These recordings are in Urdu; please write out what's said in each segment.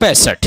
65।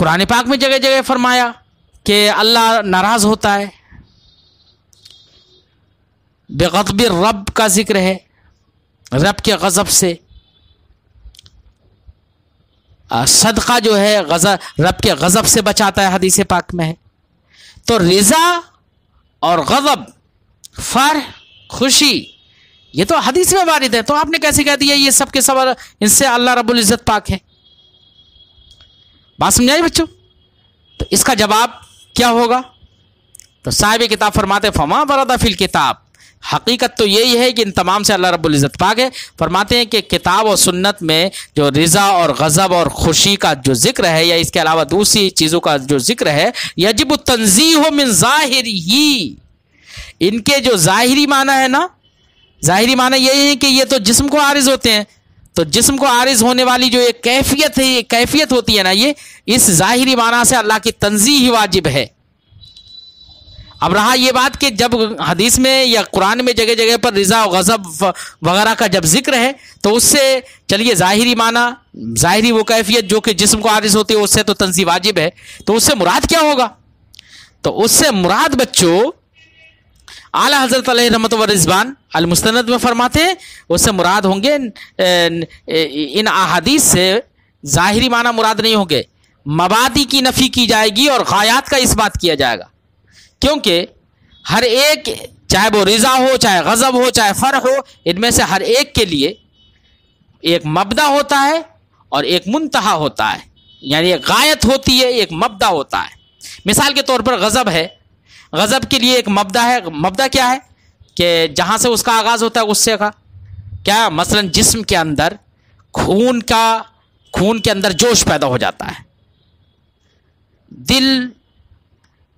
قرآن پاک میں جگہ جگہ فرمایا کہ اللہ ناراض ہوتا ہے، بغضب رب کا ذکر ہے، رب کے غضب سے. صدقہ جو ہے رب کے غضب سے بچاتا ہے، حدیث پاک میں ہے. تو رضا اور غضب، فرح، خوشی، یہ تو حدیث میں وارد ہے. تو آپ نے کیسے کہہ دیا یہ سب کے سب ان سے اللہ رب العزت پاک ہے؟ بات سمجھائی بچوں؟ تو اس کا جواب کیا ہوگا؟ تو صاحب کتاب فرماتے فما ورد فی الکتاب، حقیقت تو یہی ہے کہ ان تمام سے اللہ رب العزت پاک ہے. فرماتے ہیں کہ کتاب و سنت میں جو رضا اور غضب اور خوشی کا جو ذکر ہے، یا اس کے علاوہ دوسری چیزوں کا جو ذکر ہے، یجب التنزیہ من ظاہرہ، ان کے جو ظاہری معنی ہے نا، ظاہری معنی یہی ہے کہ یہ تو جسم کو عارض ہوتے ہیں، تو جسم کو عارض ہونے والی جو ایک کیفیت ہے، یہ کیفیت ہوتی ہے نا، یہ اس ظاہری معنی سے اللہ کی تنزیہ واجب ہے. اب رہا یہ بات کہ جب حدیث میں یا قرآن میں جگہ جگہ پر رضا و غضب وغیرہ کا جب ذکر ہے، تو اس سے چلیے ظاہری معنی، ظاہری وہ کیفیت جو کہ جسم کو عارض ہوتی ہے، اس سے تو تنزیہ واجب ہے. تو اس سے مراد کیا ہوگا؟ تو اس سے مراد بچوں اعلی حضرت علیہ رحمت و رضوان المستند میں فرماتے ہیں، اس سے مراد ہوں گے ان احادیث سے ظاہری معنی مراد نہیں ہوں گے، مبادی کی نفی کی جائے گی اور غایات کا اس بات کیا جائے گا. کیونکہ ہر ایک، چاہے وہ رضا ہو، چاہے غضب ہو، چاہے فرح ہو، ان میں سے ہر ایک کے لیے ایک مبدا ہوتا ہے اور ایک منتہا ہوتا ہے، یعنی ایک غایت ہوتی ہے، ایک مبدا ہوتا ہے. مثال کے طور پر غضب ہے، غضب کے لیے ایک مبدا ہے. مبدا کیا ہے؟ کہ جہاں سے اس کا آغاز ہوتا ہے غصے کا، کیا مثلا جسم کے اندر خون کے اندر جوش پیدا ہو جاتا ہے، دل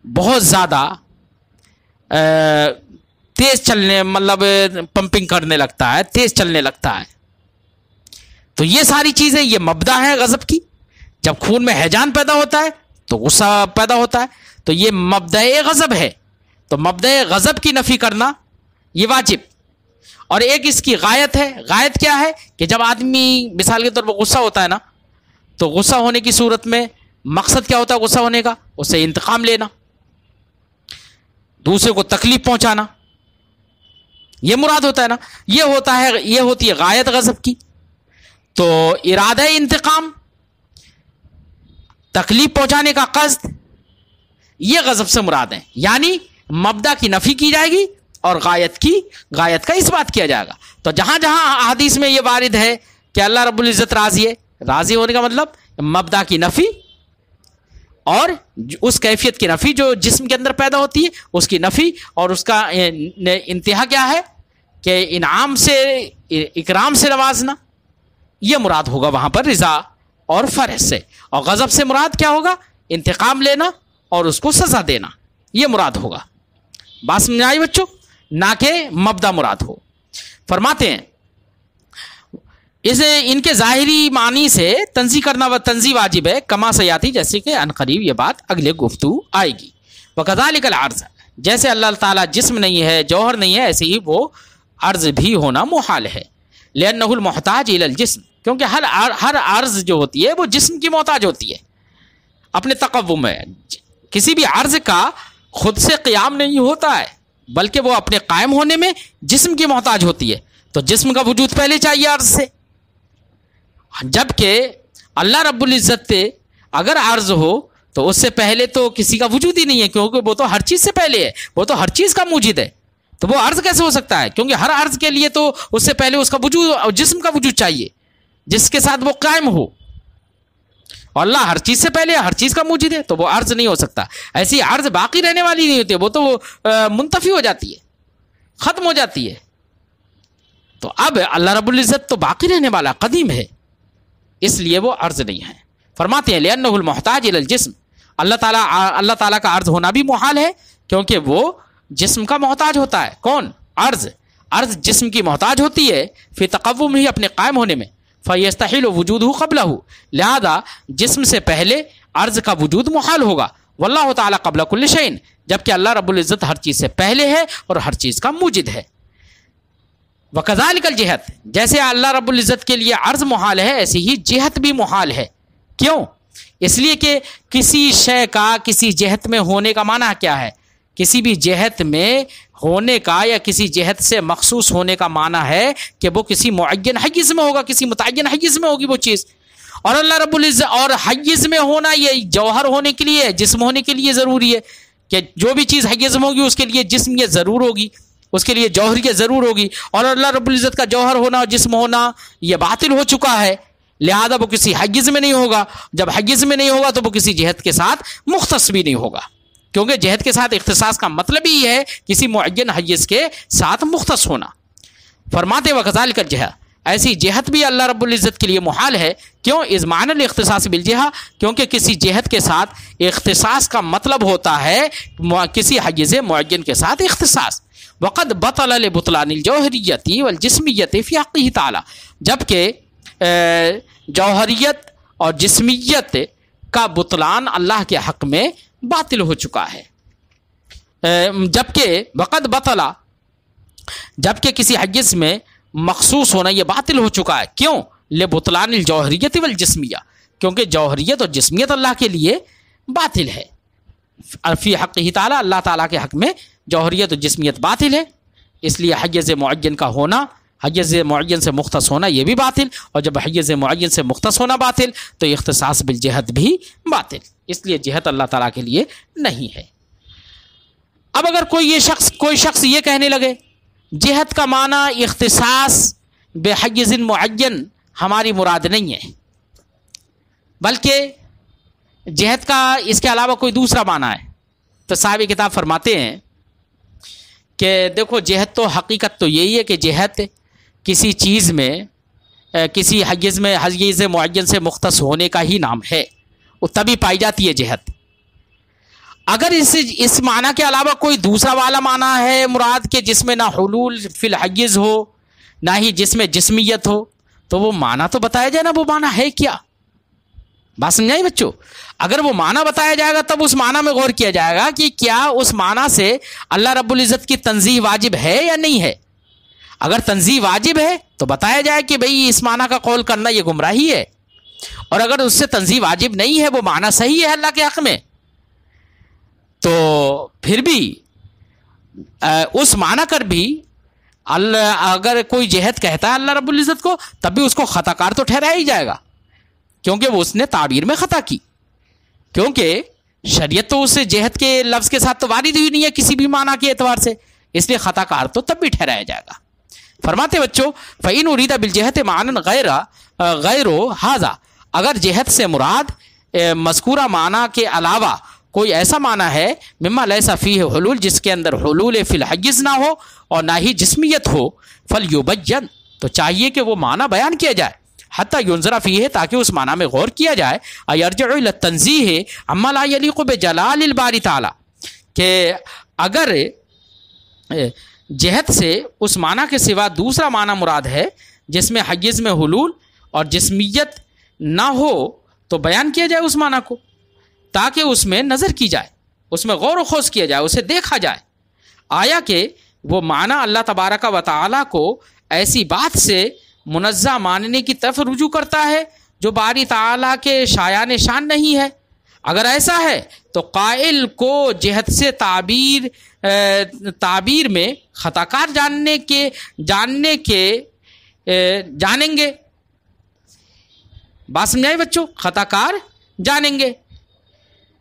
بہت زیادہ تیز چلنے، مطلب پمپنگ کرنے لگتا ہے، تیز چلنے لگتا ہے. تو یہ ساری چیزیں یہ مبدا ہے غضب کی. جب خون میں ہیجان پیدا ہوتا ہے تو غصہ پیدا ہوتا ہے، تو یہ مبدا غضب ہے. تو مبدا غضب کی نفی کرنا یہ واجب. اور ایک اس کی غایت ہے. غایت کیا ہے؟ کہ جب آدمی مثال کے طور پر غصہ ہوتا ہے نا، تو غصہ ہونے کی صورت میں مقصد کیا ہوتا ہے غصہ ہونے کا؟ اس سے انتقام لینا، دوسرے کو تکلیف پہنچانا، یہ مراد ہوتا ہے نا. یہ ہوتی ہے غایت غضب کی. تو ارادہ انتقام، تکلیف پہنچانے کا قصد، یہ غضب سے مراد ہے. یعنی مبدا کی نفی کی جائے گی اور غایت کا اس بات کیا جائے گا. تو جہاں جہاں احادیث میں یہ وارد ہے کہ اللہ رب العزت راضی ہے، راضی ہونے کا مطلب مبدا کی نفی اور اس کیفیت کی نفی جو جسم کے اندر پیدا ہوتی ہے اس کی نفی، اور اس کا انتہا کیا ہے کہ انعام سے، اکرام سے نوازنا، یہ مراد ہوگا وہاں پر رضا اور فرح سے. اور غضب سے مراد کیا ہوگا؟ انتقام لینا اور اس کو سزا دینا، یہ مراد ہوگا. بات سمجھ آئی بچوں؟ نہ کہ مبدا مراد ہو. فرماتے ہیں ان کے ظاہری معنی سے تنزیہ کرنا و تنزیہ واجب ہے، کما سیاتی، جیسے کہ عنقریب یہ بات اگلے گفتگو آئے گی. وکذالک العرض، جیسے اللہ تعالیٰ جسم نہیں ہے، جوہر نہیں ہے، ایسے ہی وہ عرض بھی ہونا محال ہے. لأنہ المحتاج الی الجسم، کیونکہ ہر عرض جو ہوتی ہے وہ جسم کی محتاج ہوتی ہے. اپنے تقوم میں کسی بھی عرض کا خود سے قیام نہیں ہوتا ہے، بلکہ وہ اپنے قائم ہونے میں جسم کی محتاج ہوتی ہے. تو جسم کا وجود پہلے چاہیے عرض سے. جبکہ اللہ رب العزت پہ اگر عرض ہو تو اس سے پہلے تو کسی کا وجود ہی نہیں ہے، کیونکہ وہ تو ہر چیز سے پہلے ہے، وہ تو ہر چیز کا موجد ہے. تو وہ عرض کیسے ہو سکتا ہے؟ کیونکہ ہر عرض کے لیے تو اس سے پہلے اس کا وجود، جسم کا وجود چاہیے جس کے ساتھ وہ قائم ہو. اور اللہ ہر چیز سے پہلے ہر چیز کا موجود ہے، تو وہ عرض نہیں ہو سکتا. ایسی عرض باقی رہنے والی نہیں ہوتی، وہ تو منتفی ہو جاتی ہے، ختم ہو جاتی ہے. تو اب اللہ رب العزت تو باقی رہنے والا قدیم ہے، اس لیے وہ عرض نہیں ہے. فرماتے ہیں لأنہ المحتاج الی الجسم، اللہ تعالیٰ کا عرض ہونا بھی محال ہے، کیونکہ وہ جسم کا محتاج ہوتا ہے. کون؟ عرض جسم کی محتاج ہوتی ہے فی تقوم ہی، اپنے قائم ہونے میں. فیستحیل وجودہ قبلہ، لہذا جسم سے پہلے عرض کا وجود محال ہوگا. واللہ تعالیٰ قبل کل شیء، جبکہ اللہ رب العزت ہر چیز سے پہلے ہے اور ہر چیز کا موجد ہے. وکذالک الجہت، جیسے اللہ رب العزت کے لیے عرض محال ہے، ایسے ہی جہت بھی محال ہے. کیوں؟ اس لیے کہ کسی شے کا کسی جہت میں ہونے کا معنی کیا ہے؟ کسی بھی جہت میں ہونے کا یا کسی جہت سے مخصوص ہونے کا معنی ہے کہ وہ کسی معین حیز میں ہوگا، کسی متعین حیز میں ہوگی وہ چیز. اور اللہ رب العزت اور حیز میں ہونا یہ جوہر ہونے کے لیے، جسم ہونے کے لیے ضروری ہے کہ جو بھی چیز حیز میں ہوگی اس کے لیے جسمیت ضرور ہوگی، اس کے لیے جوہریت ضرور ہوگی. اور اللہ رب العزت کا جوہر ہونا اور جسم ہونا یہ باطل ہو چکا ہے، لہذا وہ کسی حیز میں نہیں ہوگا. جب حیز میں نہیں ہوگا تو وہ کسی جہت کے ساتھ مختص بھی نہیں ہوگا، کیونکہ جہت کے ساتھ اختصاص کا مطلب ہی ہے کسی معین حیز کے ساتھ مختص ہونا. فرماتے وکذالک الجہہ، ایسی جہت بھی اللہ رب العزت کے لیے محال ہے. کیوں؟ از معنی الاختصاص بالجہہ، کیونکہ کسی جہت کے ساتھ اختصاص کا مطلب ہوتا ہے کسی حیز معین کے ساتھ اختصاص. وقد بطل لبطلان الجوہریت والجسمیت فی حقہ تعالی، جبکہ جوہریت اور جسمیت کا بطلان اللہ کے حق میں باطل ہو چکا ہے. جبکہ وقد بطلا، جبکہ کسی حیز میں مخصوص ہونا یہ باطل ہو چکا ہے. کیوں؟ لبطلان الجوہریت والجسمیہ، کیونکہ جوہریت اور جسمیت اللہ کے لیے باطل ہے. فی حقہ تعالی، اللہ تعالیٰ کے حق میں جوہریت اور جسمیت باطل ہے، اس لیے حیز معین کا ہونا، حیز معین سے مختص ہونا یہ بھی باطل. اور جب حیز معین سے مختص ہونا باطل تو اختصاص بالجہت بھی باطل، اس لیے جہت اللہ تعالیٰ کے لیے نہیں ہے. اب اگر کوئی شخص یہ کہنے لگے جہت کا معنی اختصاص بحیز معین ہماری مراد نہیں ہے، بلکہ جہت کا اس کے علاوہ کوئی دوسرا معنی ہے، تو صاحب کتاب فرماتے ہیں کہ دیکھو جہت تو حقیقت تو یہی ہے کہ جہت کسی چیز میں کسی حیز میں حیز معین سے مختص ہونے کا ہی نام ہے، وہ تبھی پائی جاتی ہے جہت. اگر اس معنی کے علاوہ کوئی دوسرا والا معنی ہے مراد کے جس میں نہ حلول فی الحیز ہو نہ ہی جس میں جسمیت ہو، تو وہ معنی تو بتایا جائے نا وہ معنی ہے کیا. بات سمجھائی بچوں؟ اگر وہ معنی بتایا جائے گا تب اس معنی میں غور کیا جائے گا کہ کیا اس معنی سے اللہ رب العزت کی تنزیہ واجب ہے یا نہیں ہے. اگر تنزیہ واجب ہے تو بتایا جائے کہ بھئی اس معنی کا قول کرنا یہ گمراہی ہے، اور اگر اس سے تنزیہ واجب نہیں ہے، وہ معنی صحیح ہے اللہ کے حق میں، تو پھر بھی اس معنی کر بھی اگر کوئی جہت کہتا ہے اللہ رب العزت کو تب بھی اس کو خطا کار تو ٹھہرایا ہی جائے گا، کیونکہ وہ اس نے تعبیر میں خطا کی، کیونکہ شریعت تو اس جہت کے لفظ کے ساتھ تو وارد ہوئی نہیں ہے کسی بھی معنی کے اعتبار سے، اس لیے خطا کار تو تب بھی ٹھہرایا جائے گا. فرماتے بچوں فَإِنْ أُرِيدَ بِالْجِهَةِ مَعْنًا غَيْرُ هَذَا، اگر جہت سے مراد مذکورہ معنی کے علاوہ کوئی ایسا معنی ہے مما لیس فیہ حلول، جس کے اندر حلول فی الحیز نہ ہو اور نہ ہی جسمیت ہو، فلیبین، تو چاہیے کہ وہ معنی بیان کیا جائے، حتی ینظر فیہ، تاکہ اس معنی میں غور کیا جائے، یرجع الی التنزیہ عما لا یلیق بجلال الباری تعالی، کہ اگر جہت سے اس معنی کے سوا دوسرا معنی مراد ہے جس میں حیز میں حلول اور جسمیت نہ ہو تو بیان کیا جائے اس معنی کو، تاکہ اس میں نظر کی جائے، اس میں غور و خوض کیا جائے، اسے دیکھا جائے آیا کہ وہ معنی اللہ تبارک و تعالیٰ کو ایسی بات سے منزہ ماننے کی طرف رجوع کرتا ہے جو باری تعالیٰ کے شایان شان نہیں ہے. اگر ایسا ہے تو قائل کو جہت سے تعبیر میں خطا کار جانیں گے. بات سمجھائے بچوں؟ خطا کار جانیں گے.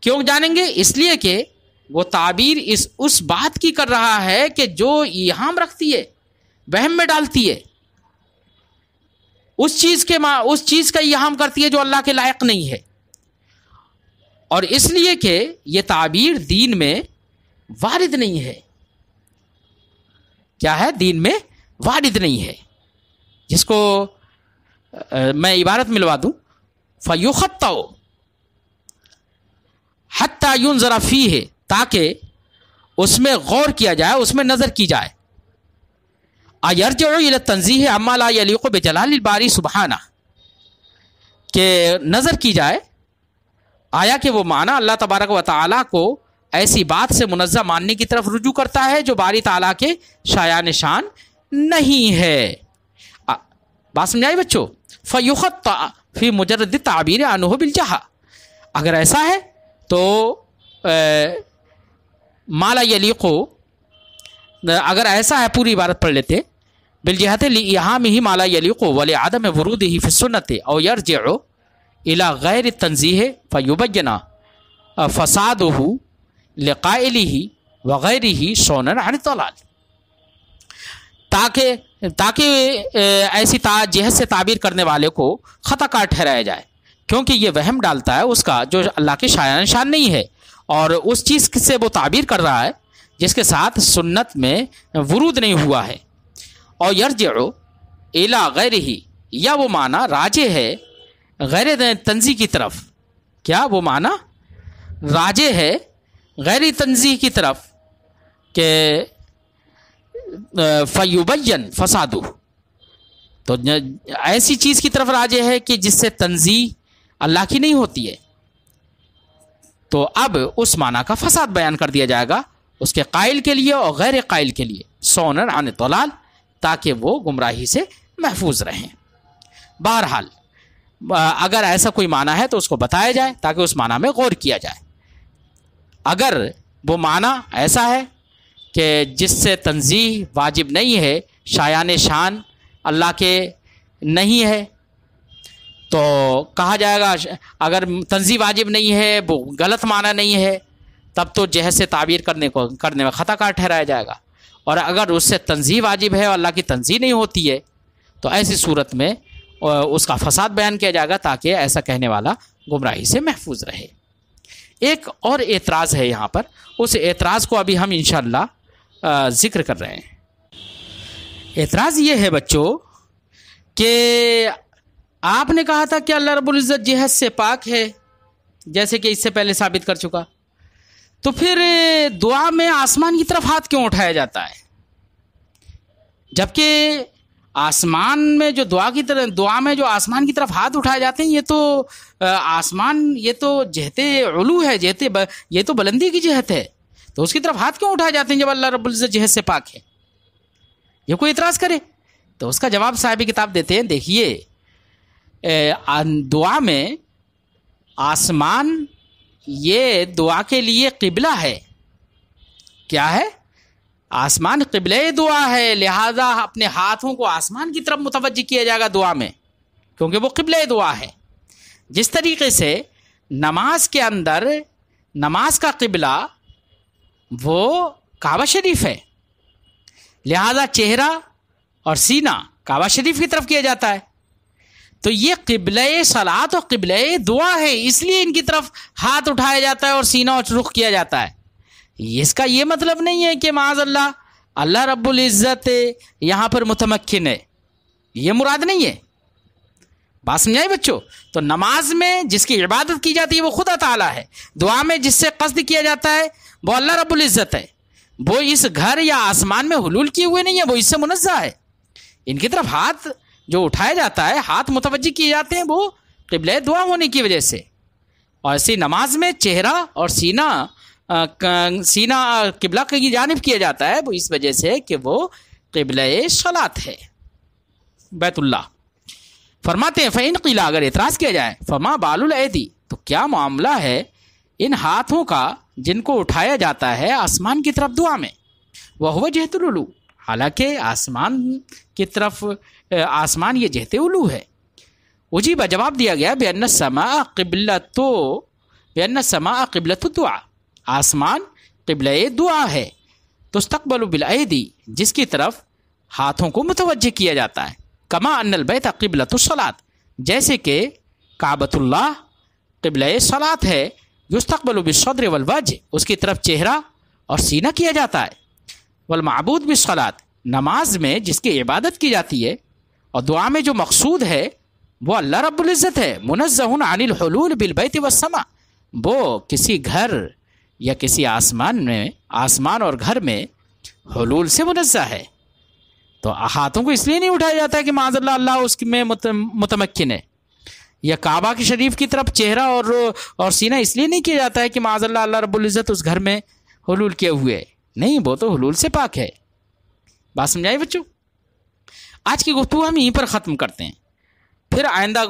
کیوں جانیں گے؟ اس لیے کہ وہ تعبیر اس بات کی کر رہا ہے کہ جو ایہام رکھتی ہے، وہم میں ڈالتی ہے، اس چیز کا ایہام کرتی ہے جو اللہ کے لائق نہیں ہے. اور اس لیے کہ یہ تعبیر دین میں وارد نہیں ہے. کیا ہے؟ دین میں وارد نہیں ہے. جس کو میں عبارت ملوا دوں، فَيُخَطَّعُ حَتَّى يُنظَرَ فِيهِ، تاکہ اس میں غور کیا جائے، اس میں نظر کی جائے. يَرْجِعُ إِلَى التَّنزِيهِ عَمَّا لَا يَلِيقُ بِجَلَالِ الْبَارِ سُبْحَانَهُ، کہ نظر کی جائے آیا کہ وہ معنی اللہ تبارک و تعالیٰ کو ایسی بات سے منزہ ماننے کی طرف رجوع کرتا ہے جو باری تعالیٰ کے شایان شان نہیں ہے. بات سمجھائی بچوں؟ فَيُخَطَّعُ فِي مُجَرَّدِ التَّعْبِيرِ عَنْهُ بِالْجَہَةِ، اگر ایسا ہے تو مالا یلیقو، اگر ایسا ہے پوری عبارت پڑھ لیتے، بالجہت لإیہامہ مالا یلیقو ولعدم ورودہ فی السنۃ او یرجع الی غیر التنزیہ فیبین فسادہ لقائلہ وغیرہ صونا عن الضلال، تاکہ ایسی جہت سے تعبیر کرنے والے کو خطا کار ٹھہرایا جائے، کیونکہ یہ وہم ڈالتا ہے اس کا جو اللہ کے شایان شان نہیں ہے، اور اس چیز سے وہ تعبیر کر رہا ہے جس کے ساتھ سنت میں ورود نہیں ہوا ہے۔ اور یرجع الی غیرہ، یا وہ معنی راجع ہے غیر تنزیہ کی طرف، کیا وہ معنی راجع ہے غیر تنزیہ کی طرف کہ فیبین فسادہ، تو ایسی چیز کی طرف راجع ہے کہ جس سے تنزیہ اللہ کی نہیں ہوتی ہے، تو اب اس معنی کا فساد بیان کر دیا جائے گا اس کے قائل کے لیے اور غیر قائل کے لیے، صونا عن الضلال، تاکہ وہ گمراہی سے محفوظ رہیں۔ بہرحال اگر ایسا کوئی معنی ہے تو اس کو بتایا جائے تاکہ اس معنی میں غور کیا جائے۔ اگر وہ معنی ایسا ہے کہ جس سے تنزیہ واجب نہیں ہے، شایان شان اللہ کے نہیں ہے، تو کہا جائے گا اگر تنزیہ واجب نہیں ہے، وہ غلط معنی نہیں ہے، تب تو جہت سے تعبیر کرنے میں خطا کار ٹھہرایا جائے گا، اور اگر اس سے تنزیہ واجب ہے اور اللہ کی تنزیہ نہیں ہوتی ہے تو ایسی صورت میں اس کا فساد بیان کیا جائے گا تاکہ ایسا کہنے والا گمراہی سے محفوظ رہے۔ ایک اور اعتراض ہے یہاں پر، اس اعتراض کو ابھی ہم انشاءاللہ ذکر کر رہے ہیں۔ اعتراض یہ ہے بچوں کہ آپ نے کہا تھا کہ اللہ رب العزت جہت سے پاک ہے، جیسے کہ اس سے پہلے ثابت کر چکا، تو پھر دعا میں آسمان کی طرف ہاتھ کیوں اٹھایا جاتا ہے؟ جبکہ آسمان میں جو دعا میں جو آسمان کی طرف ہاتھ اٹھائے جاتے ہیں، یہ تو آسمان، یہ تو جہت علو ہے، یہ تو بلندی کی جہت ہے، تو اس کی طرف ہاتھ کیوں اٹھائے جاتے ہیں جب اللہ رب العزت جہت سے پاک ہے؟ یہ کوئی اعتراض کرے تو اس کا جواب صاحب کتاب دیتے ہیں، دیکھیے دعا میں آسمان یہ دعا کے لیے قبلہ ہے، کیا ہے؟ آسمان قبلہ دعا ہے، لہذا اپنے ہاتھوں کو آسمان کی طرف متوجہ کیا جائے گا دعا میں، کیونکہ وہ قبلہ دعا ہے۔ جس طریقے سے نماز کے اندر نماز کا قبلہ وہ کعبہ شریف ہے، لہذا چہرہ اور سینہ کعبہ شریف کی طرف کیا جاتا ہے، تو یہ قبلہ صلاۃ اور قبلہ دعا ہے، اس لیے ان کی طرف ہاتھ اٹھایا جاتا ہے اور سینہ اور رخ کیا جاتا ہے۔ اس کا یہ مطلب نہیں ہے کہ معاذ اللہ رب العزت یہاں پر متمکن ہے، یہ مراد نہیں ہے، بات سمجھائی بچوں؟ تو نماز میں جس کی عبادت کی جاتی ہے وہ خدا تعالیٰ ہے، دعا میں جس سے قصد کیا جاتا ہے وہ اللہ رب العزت ہے، وہ اس گھر یا آسمان میں حلول کیے ہوئے نہیں ہے، وہ اس سے منزہ ہے۔ ان کی طرف ہاتھ جو اٹھایا جاتا ہے، ہاتھ متوجہ کیے جاتے ہیں، وہ قبلہ دعا ہونے کی وجہ سے، اور اسی نماز میں چہرہ اور سینہ قبلہ کی جانب کیا جاتا ہے، وہ اس وجہ سے کہ وہ قبلہ صلاۃ ہے، بیت اللہ۔ فرماتے ہیں فَإِنْ قِيلَ، اگر اعتراض کیا جائے، فَمَا بَالُ الْأَيْدِي، تو کیا معاملہ ہے ان ہاتھوں کا جن کو اٹھایا جاتا ہے آسمان کی طرف دعا میں، وَهُوَ جِهَةُ الْعُلُوِّ، حالانکہ آسمان کی طرف آسمان یہ جہت علو ہے۔ اجیب، جواب دیا گیا بِأَنَّ السَّمَاءَ قِبْلَةُ الدُّعَاء، آسمان قبلہ دعا ہے، تستقبل بالایدی، جس کی طرف ہاتھوں کو متوجہ کیا جاتا ہے، کما ان البیت قبلۃ الصلاۃ، جیسے کہ کعبۃ اللہ قبلہ صلاۃ ہے، یستقبل بالصدر والوجہ، اس کی طرف چہرہ اور سینہ کیا جاتا ہے، والمعبود بالصلاۃ، نماز میں جس کی عبادت کی جاتی ہے اور دعا میں جو مقصود ہے وہ اللہ رب العزت ہے، منزہ عن الحلول بالبیت والسماء، وہ کسی گھر یا کسی آسمان اور گھر میں حلول سے منزہ ہے۔ تو ہاتھوں کو اس لیے نہیں اٹھایا جاتا ہے کہ معاذ اللہ اس میں متمکن ہے، یا کعبہ کی شریف کی طرف چہرہ اور سینہ اس لیے نہیں کیا جاتا ہے کہ معاذ اللہ رب العزت اس گھر میں حلول کیے ہوئے ہے، نہیں، وہ تو حلول سے پاک ہے۔ بات سمجھائی بچوں؟ آج کی گفتگو ہم یہیں پر ختم کرتے ہیں، پھر آئندہ